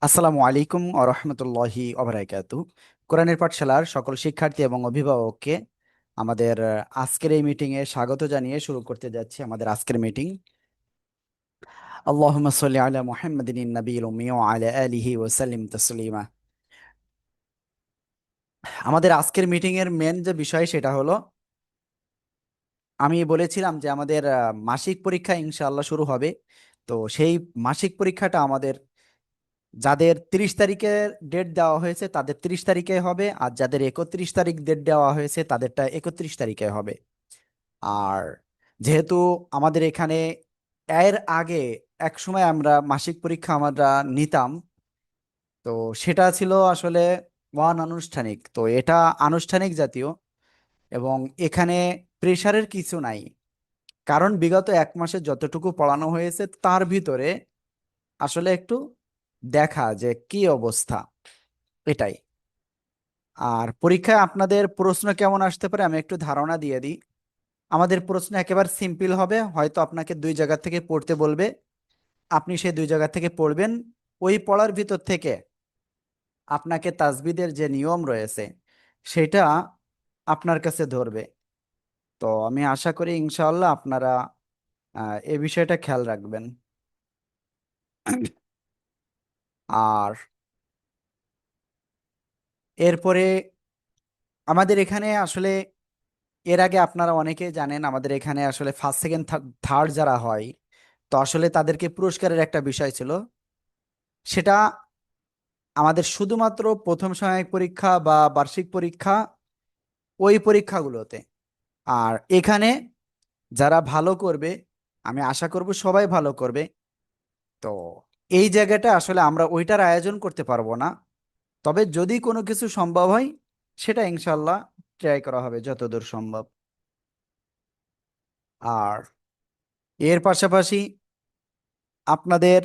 আসসালামু আলাইকুম আরহামতুল্লাহি ওবারাকাতু। কোরআনের পাঠশালার সকল শিক্ষার্থী এবং অভিভাবককে আমাদের আজকের এই মিটিং এ স্বাগত জানিয়ে শুরু করতে যাচ্ছি আমাদের আজকের মিটিং। আল্লাহুম্মা সাল্লি আলা মুহাম্মাদিন নবিয়্যিল উম্মি ওয়া আলা আলিহি ওয়া সাল্লিম তাসলিমা। আমাদের আজকের মিটিং এর মেন যে বিষয় সেটা হলো, আমি বলেছিলাম যে আমাদের মাসিক পরীক্ষা ইনশাআল্লাহ শুরু হবে। তো সেই মাসিক পরীক্ষাটা আমাদের যাদের 30 তারিখের ডেট দেওয়া হয়েছে তাদের 30 তারিখে হবে, আর যাদের 31 তারিখ ডেট দেওয়া হয়েছে তাদেরটা 31 তারিখে হবে। আর যেহেতু আমাদের এখানে এর আগে এক সময় আমরা মাসিক পরীক্ষা আমরা নিতাম, তো সেটা ছিল আসলে আনুষ্ঠানিক, তো এটা আনুষ্ঠানিক জাতীয় এবং এখানে প্রেশারের কিছু নাই। কারণ বিগত এক মাসে যতটুকু পড়ানো হয়েছে তার ভিতরে আসলে একটু দেখা যে কি অবস্থা, এটাই। আর পরীক্ষায় আপনাদের প্রশ্ন কেমন আসতে পারে আমি একটু ধারণা দিয়ে দিই। আমাদের প্রশ্ন একেবারে সিম্পল হবে, হয়তো আপনাকে দুই জায়গা থেকে পড়তে বলবে, আপনি সেই দুই জায়গা থেকে পড়বেন। ওই পড়ার ভিতর থেকে আপনাকে তাজবিদের যে নিয়ম রয়েছে সেটা আপনার কাছে ধরবে। তো আমি আশা করি ইনশাআল্লাহ আপনারা এই বিষয়টা খেয়াল রাখবেন। আর এরপরে আমাদের এখানে আসলে এর আগে আপনারা অনেকেই জানেন আমাদের এখানে আসলে ফার্স্ট সেকেন্ড থার্ড যারা হয়, তো আসলে তাদেরকে পুরস্কারের একটা বিষয় ছিল। সেটা আমাদের শুধুমাত্র প্রথম সাময়িক পরীক্ষা বা বার্ষিক পরীক্ষা, ওই পরীক্ষাগুলোতে। আর এখানে যারা ভালো করবে, আমি আশা করব সবাই ভালো করবে। তো এই জায়গাটা আসলে আমরা ওইটার আয়োজন করতে পারবো না, তবে যদি কোনো কিছু সম্ভব হয় সেটা ইনশাল্লাহ ট্রাই করা হবে যতদূর সম্ভব। আর এর পাশাপাশি আপনাদের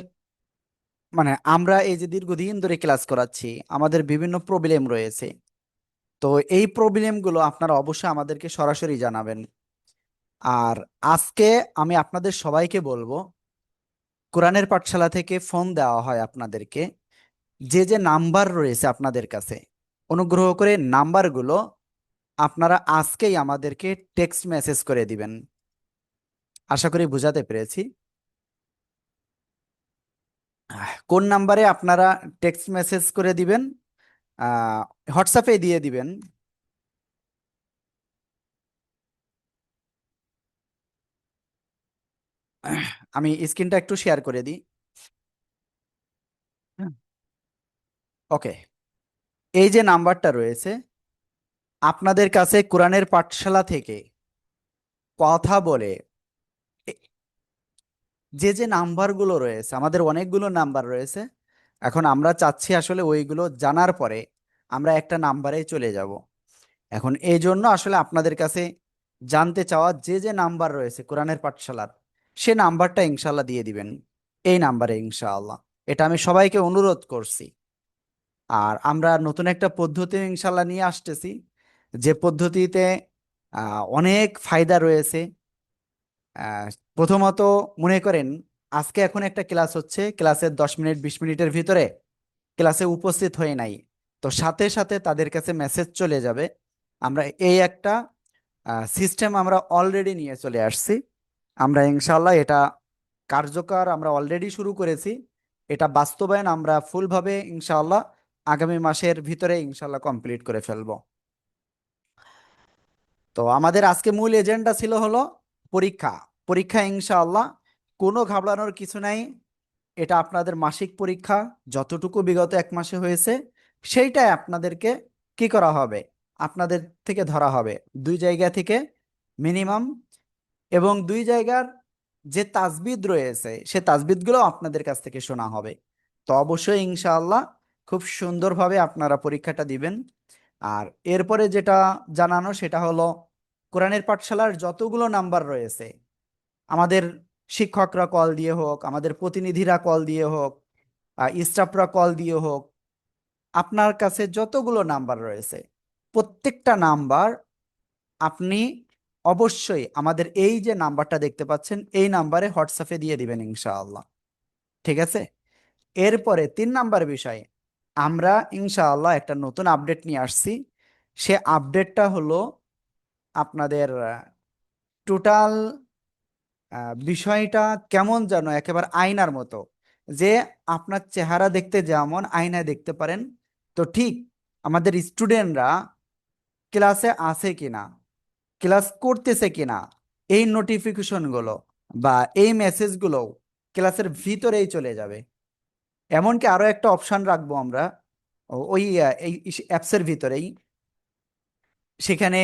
মানে আমরা এই যে দীর্ঘদিন ধরে ক্লাস করাচ্ছি, আমাদের বিভিন্ন প্রবলেম রয়েছে। তো এই প্রবলেমগুলো আপনারা অবশ্যই আমাদেরকে সরাসরি জানাবেন। আর আজকে আমি আপনাদের সবাইকে বলবো, কোরআনের পাঠশালা থেকে ফোন দেওয়া হয় আপনাদেরকে, যে যে নাম্বার রয়েছে আপনাদের কাছে, অনুগ্রহ করে নাম্বারগুলো আপনারা আজকেই আমাদেরকে টেক্সট মেসেজ করে দিবেন। আশা করি বুঝাতে পেরেছি। কোন নাম্বারে আপনারা টেক্সট মেসেজ করে দিবেন, হোয়াটসঅ্যাপে দিয়ে দিবেন। আমি স্ক্রিনটা একটু শেয়ার করে দিই। ওকে, এই যে নাম্বারটা রয়েছে, আপনাদের কাছে কোরআনের পাঠশালা থেকে কথা বলে এ- যে যে নাম্বারগুলো রয়েছে, আমাদের অনেকগুলো নাম্বার রয়েছে। এখন আমরা চাচ্ছি আসলে ওইগুলো জানার পরে আমরা একটা নাম্বারে চলে যাব। এখন এই জন্য আসলে আপনাদের কাছে জানতে চাওয়া, যে যে নাম্বার রয়েছে কোরআনের পাঠশালার, সে নাম্বারটা ইনশাল্লাহ দিয়ে দিবেন এই নাম্বারে ইনশাআল্লাহ। এটা আমি সবাইকে অনুরোধ করছি। আর আমরা নতুন একটা পদ্ধতি ইনশাল্লাহ নিয়ে আসতেছি, যে পদ্ধতিতে অনেক ফায়দা রয়েছে। আহ, প্রথমত মনে করেন, আজকে এখন একটা ক্লাস হচ্ছে, ক্লাসের 10 মিনিট 20 মিনিটের ভিতরে ক্লাসে উপস্থিত হয়ে নাই, তো সাথে সাথে তাদের কাছে মেসেজ চলে যাবে। আমরা এই একটা সিস্টেম আমরা অলরেডি নিয়ে চলে আসছি। আমরা ইনশাল্লাহ এটা কার্যকর আমরা অলরেডি শুরু করেছি। এটা বাস্তবায়ন আমরা ফুলভাবে ইনশাল্লাহ আগামী মাসের ভিতরে ইনশাল্লাহ কমপ্লিট করে ফেলবো। তো আমাদের আজকে মূল এজেন্ডা ছিল হলো পরীক্ষা। পরীক্ষা ইনশাআল্লাহ কোনো ঘাবড়ানোর কিছু নাই। এটা আপনাদের মাসিক পরীক্ষা, যতটুকু বিগত এক মাসে হয়েছে সেইটাই আপনাদেরকে কি করা হবে, আপনাদের থেকে ধরা হবে দুই জায়গা থেকে মিনিমাম, এবং দুই জায়গার যে তাজবিদ রয়েছে সে তাজবিদগুলো আপনাদের কাছ থেকে শোনা হবে। তো অবশ্যই ইনশাআল্লাহ খুব সুন্দরভাবে আপনারা পরীক্ষাটা দিবেন। আর এরপরে যেটা জানানো সেটা হলো, কোরআনের পাঠশালার যতগুলো নাম্বার রয়েছে, আমাদের শিক্ষকরা কল দিয়ে হোক, আমাদের প্রতিনিধিরা কল দিয়ে হোক, স্টাফরা কল দিয়ে হোক, আপনার কাছে যতগুলো নাম্বার রয়েছে প্রত্যেকটা নাম্বার আপনি অবশ্যই আমাদের এই যে নাম্বারটা দেখতে পাচ্ছেন এই নাম্বারে হোয়াটসঅ্যাপে দিয়ে দিবেন ইনশাআল্লাহ। ঠিক আছে? এরপরে 3 নাম্বার বিষয়, আমরা ইনশাআল্লাহ একটা নতুন আপডেট নিয়ে আসছি। সে আপডেটটা হলো আপনাদের টোটাল বিষয়টা কেমন যেন একেবারে আয়নার মতো, যে আপনার চেহারা দেখতে যেমন আয়নায় দেখতে পারেন, তো ঠিক আমাদের স্টুডেন্টরা ক্লাসে আছে কিনা, ক্লাস করতেছে কিনা, এই নোটিফিকেশনগুলো বা এই মেসেজগুলো ক্লাসের ভিতরেই চলে যাবে। এমনকি আরো একটা অপশন রাখবো আমরা ওই এই অ্যাপসের ভিতরেই। সেখানে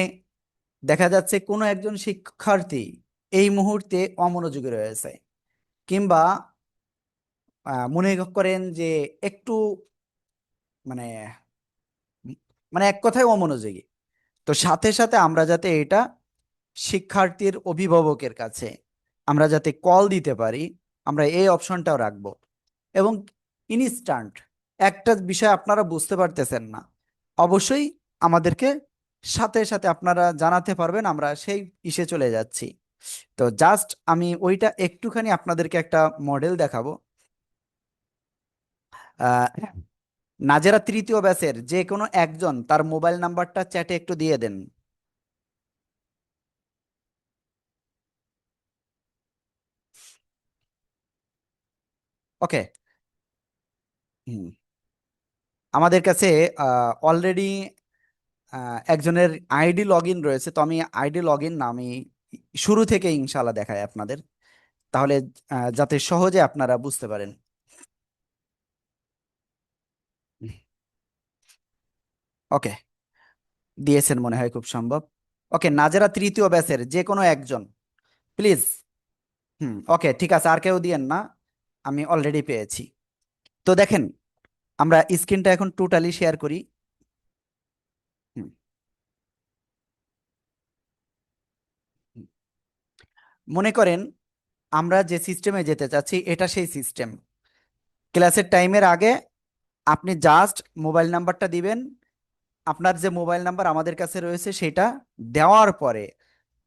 দেখা যাচ্ছে কোনো একজন শিক্ষার্থী এই মুহূর্তে অমনোযোগী রয়েছে, কিংবা মনে করেন যে একটু মানে মানে এক কথায় অমনোযোগী, তো সাথে সাথে আমরা যাতে এটা শিক্ষার্থীর অভিভাবকের কাছে আমরা যাতে কল দিতে পারি, আমরা এই অপশনটাও রাখবো। এবং ইনস্ট্যান্ট একটা বিষয় আপনারা বুঝতে পারতেছেন না, অবশ্যই আমাদেরকে সাথে সাথে আপনারা জানাতে পারবেন, আমরা সেই ইসে চলে যাচ্ছি। তো জাস্ট আমি ওইটা একটুখানি আপনাদেরকে একটা মডেল দেখাবো। আহ নাজেরা তৃতীয় ব্যাচের যে কোনো একজন তার মোবাইল নাম্বারটা চ্যাটে একটু দিয়ে দেন। ওকে। হুম। আমাদের কাছে অলরেডি একজনের আইডি লগ ইন রয়েছে, তো আমি আইডি লগ ইন না, আমি শুরু থেকে ইনশাল্লাহ দেখাই আপনাদের, তাহলে যাতে সহজে আপনারা বুঝতে পারেন। ওকে, দিয়েছেন মনে হয় খুব সম্ভব। ওকে, নাজেরা তৃতীয় ব্যাচের যে কোনো একজন, প্লিজ। ওকে, ঠিক আছে, আর কেউ দিয়েন না, আমি অলরেডি পেয়েছি। তো দেখেন, আমরা স্ক্রিনটা এখন টোটালি শেয়ার করি। হুম, হুম। মনে করেন আমরা যে সিস্টেমে যেতে চাচ্ছি এটা সেই সিস্টেম। ক্লাসের টাইমের আগে আপনি জাস্ট মোবাইল নাম্বারটা দিবেন, আপনার যে মোবাইল নাম্বার আমাদের কাছে রয়েছে সেটা দেওয়ার পরে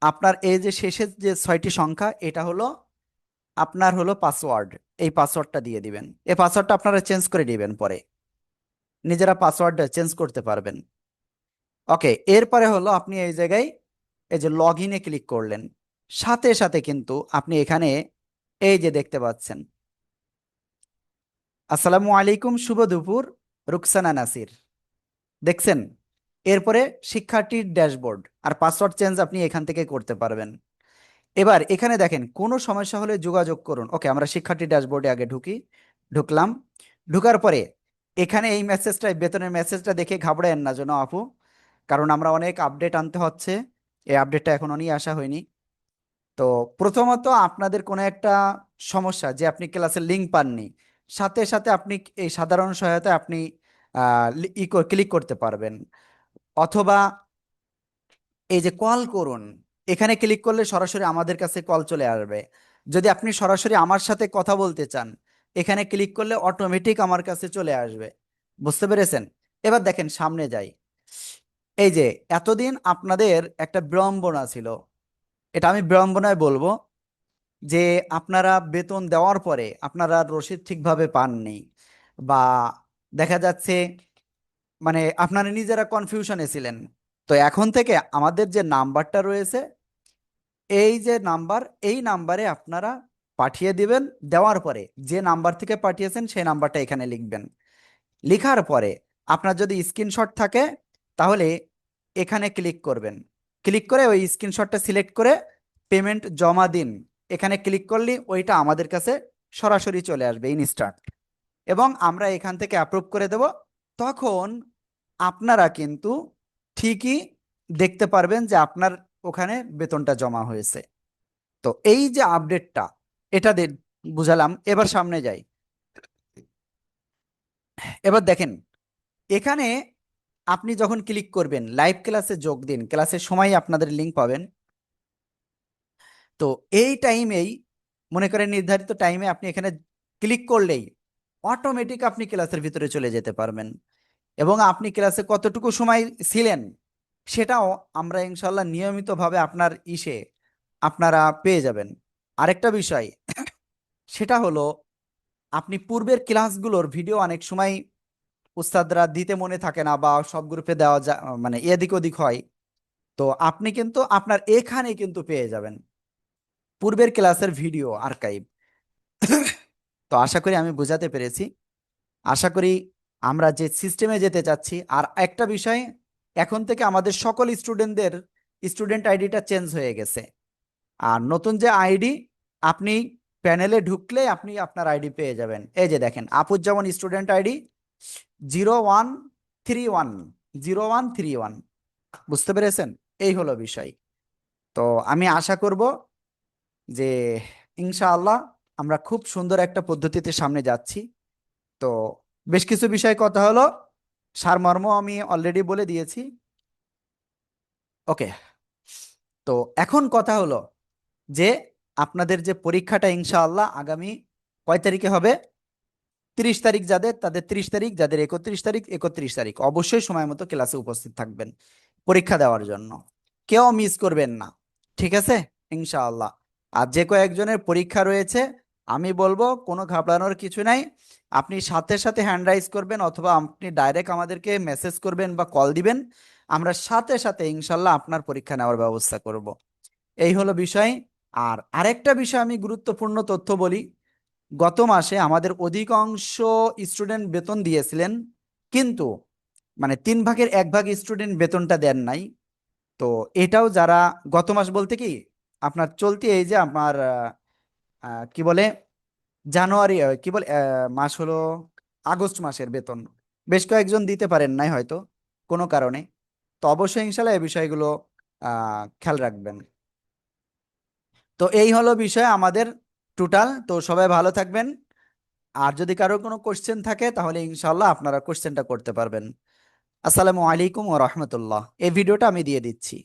আপনার এই যে শেষের যে 6টি সংখ্যা, এটা হলো আপনার হলো পাসওয়ার্ড। এই পাসওয়ার্ডটা দিয়ে দিবেন, এই পাসওয়ার্ডটা আপনারা চেঞ্জ করে দিবেন পরে, নিজেরা পাসওয়ার্ডটা চেঞ্জ করতে পারবেন। ওকে, এরপরে হলো আপনি এই জায়গায় এই যে লগ ইনে ক্লিক করলেন, সাথে সাথে কিন্তু আপনি এখানে এই যে দেখতে পাচ্ছেন, আসসালামু আলাইকুম, শুভ দুপুর, রুকসানা নাসির, দেখছেন? এরপরে শিক্ষার্থীর ড্যাশবোর্ড আর পাসওয়ার্ড চেঞ্জ আপনি এখান থেকে করতে পারবেন। এবার এখানে দেখেন কোনো সমস্যা হলে যোগাযোগ করুন। ওকে, আমরা শিক্ষার্থী ড্যাশবোর্ডে আগে ঢুকলাম। ঢুকার পরে এখানে এই মেসেজটা, বেতনের মেসেজটা দেখে ঘাবড়ায়েন না যেন আপু, কারণ আমরা অনেক আপডেট আনতে হচ্ছে, এই আপডেটটা এখনো নিয়ে আসা হয়নি। তো প্রথমত আপনাদের কোনো একটা সমস্যা যে আপনি ক্লাসের লিঙ্ক পাননি, সাথে সাথে আপনি এই সাধারণ সহায়তায় আপনি ক্লিক করতে পারবেন, অথবা এই যে কল করুন, এখানে ক্লিক করলে সরাসরি আমাদের কাছে কল চলে আসবে। যদি আপনি সরাসরি আমার সাথে কথা বলতে চান, এখানে ক্লিক করলে অটোমেটিক আমার কাছে চলে আসবে। বুঝতে পেরেছেন? এবার দেখেন সামনে যাই। এই যে এতদিন আপনাদের একটা বিড়ম্বনা ছিল, এটা আমি বিড়ম্বনায় বলবো, যে আপনারা বেতন দেওয়ার পরে আপনারা রসিদ ঠিকভাবে পাননি, বা দেখা যাচ্ছে মানে আপনারা নিজেরা কনফিউশনে ছিলেন। তো এখন থেকে আমাদের যে নাম্বারটা রয়েছে, এই যে নাম্বার, এই নাম্বারে আপনারা পাঠিয়ে দিবেন। দেওয়ার পরে যে নাম্বার থেকে পাঠিয়েছেন সেই নাম্বারটা এখানে লিখবেন। লিখার পরে আপনার যদি স্ক্রিনশট থাকে তাহলে এখানে ক্লিক করবেন, ক্লিক করে ওই স্ক্রিনশটটা সিলেক্ট করে পেমেন্ট জমা দিন, এখানে ক্লিক করলে ওইটা আমাদের কাছে সরাসরি চলে আসবে ইনস্ট্যান্ট, এবং আমরা এখান থেকে অ্যাপ্রুভ করে দেব। তখন আপনারা কিন্তু ঠিকই দেখতে পারবেন যে আপনার ওখানে বেতনটা জমা হয়েছে। তো এই যে আপডেটটা, এটা বুঝালাম। এবার সামনে যাই। এবার দেখেন এখানে আপনি যখন ক্লিক করবেন লাইভ ক্লাসে যোগ দিন, ক্লাসের সময় আপনাদের লিঙ্ক পাবেন। তো এই টাইমেই, মনে করেন নির্ধারিত টাইমে আপনি এখানে ক্লিক করলেই অটোমেটিক আপনি ক্লাসের ভিতরে চলে যেতে পারবেন, এবং আপনি ক্লাসে কতটুকু সময় ছিলেন সেটাও আমরা ইনশাল্লাহ নিয়মিতভাবে আপনার আপনারা পেয়ে যাবেন। আরেকটা বিষয় সেটা হলো আপনি পূর্বের ক্লাসগুলোর ভিডিও অনেক সময় উস্তাদরা দিতে মনে থাকে না, বা সব গ্রুপে দেওয়া মানে এদিক ওদিক হয়। তো আপনি কিন্তু আপনার এখানে কিন্তু পেয়ে যাবেন পূর্বের ক্লাসের ভিডিও আর্কাইভ। তো আশা করি আমি বোঝাতে পেরেছি। আশা করি আমরা যে সিস্টেমে যেতে চাচ্ছি, আর একটা বিষয়, এখন থেকে আমাদের সকল স্টুডেন্টদের স্টুডেন্ট আইডিটা চেঞ্জ হয়ে গেছে। আর নতুন যে আইডি, আপনি প্যানেলে ঢুকলে আপনি আপনার আইডি পেয়ে যাবেন। এই যে দেখেন, আপুজ্জামান স্টুডেন্ট আইডি 0131, 0131। বুঝতে পেরেছেন? এই হলো বিষয়। তো আমি আশা করব যে ইনশাআল্লাহ আমরা খুব সুন্দর একটা পদ্ধতিতে সামনে যাচ্ছি। তো বেশ কিছু বিষয় কথা হলো, সারমর্ম আমি অলরেডি বলে দিয়েছি। ওকে। তো এখন কথা হলো যে আপনাদের যে পরীক্ষাটা ইনশাআল্লাহ আগামী কয় তারিখে হবে? 30 তারিখ। যাদের, তাদের 30 তারিখ, যাদের 31 তারিখ, 31 তারিখ অবশ্যই সময় মতো ক্লাসে উপস্থিত থাকবেন পরীক্ষা দেওয়ার জন্য। কেউ মিস করবেন না, ঠিক আছে? ইনশাআল্লাহ। আর যে কয়েকজনের পরীক্ষা রয়েছে, আমি বলবো কোনো ঘাবড়ানোর কিছু নাই। আপনি সাথে সাথে হ্যান্ড রাইজ করবেন, অথবা আপনি ডাইরেক্ট আমাদেরকে মেসেজ করবেন বা কল দিবেন। আমরা সাথে সাথে ইনশাল্লাহ আপনার পরীক্ষা নেওয়ার ব্যবস্থা করব। এই হলো বিষয়। আর আরেকটা বিষয় আমি গুরুত্বপূর্ণ তথ্য বলি। গত মাসে আমাদের অধিকাংশ স্টুডেন্ট বেতন দিয়েছিলেন, কিন্তু মানে 3 ভাগের 1 ভাগ স্টুডেন্ট বেতনটা দেন নাই। তো এটাও যারা গত মাস বলতে কি, আপনার চলতি এই যে আপনার কি বলে, জানুয়ারি, কি বলে, মাস হলো আগস্ট মাসের বেতন বেশ কয়েকজন দিতে পারেন নাই হয়তো কোনো কারণে। তো অবশ্যই ইনশাল্লাহ এই বিষয়গুলো খেয়াল রাখবেন। তো এই হলো বিষয় আমাদের টোটাল। তো সবাই ভালো থাকবেন। আর যদি কারো কোনো কোশ্চেন থাকে তাহলে ইনশাল্লাহ আপনারা কোশ্চেনটা করতে পারবেন। আসসালামু আলাইকুম ওয়া রাহমাতুল্লাহ। এই ভিডিওটা আমি দিয়ে দিচ্ছি।